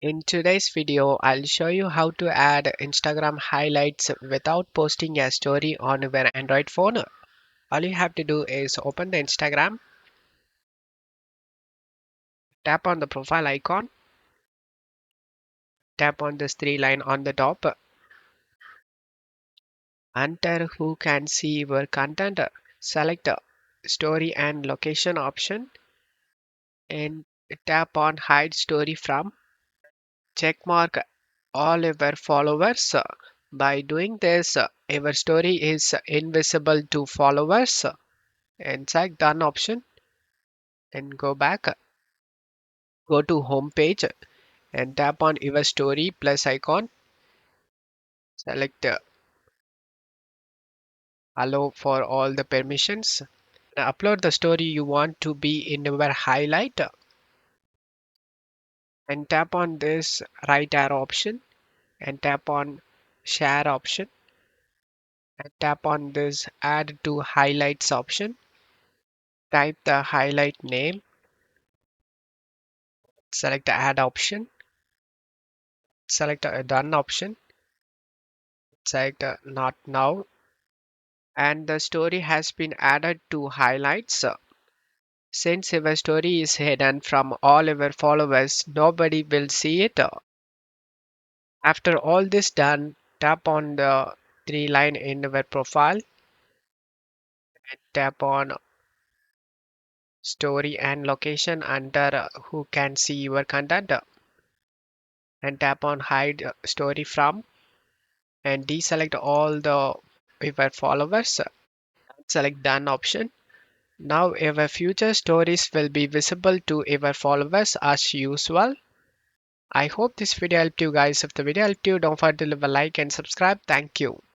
In today's video, I'll show you how to add Instagram highlights without posting a story on your Android phone. All you have to do is open the Instagram, tap on the profile icon, tap on this three line on the top, enter who can see your content, select story and location option, and tap on hide story from, checkmark all your followers. By doing this, your story is invisible to followers. And select done option and go back. Go to home page and tap on your story plus icon. Select allow for all the permissions. Upload the story you want to be in your highlight and tap on this right arrow option and tap on share option and tap on this add to highlights option. Type the highlight name, select the add option, select a done option, select not now, and the story has been added to highlights. Since your story is hidden from all your followers, nobody will see it. After all this done, tap on the three line in your profile, tap on story and location under who can see your content, and tap on hide story from and deselect all the your followers. Select done option. Now your future stories will be visible to your followers as usual. I hope this video helped you guys. If the video helped you, don't forget to leave a like and subscribe. Thank you.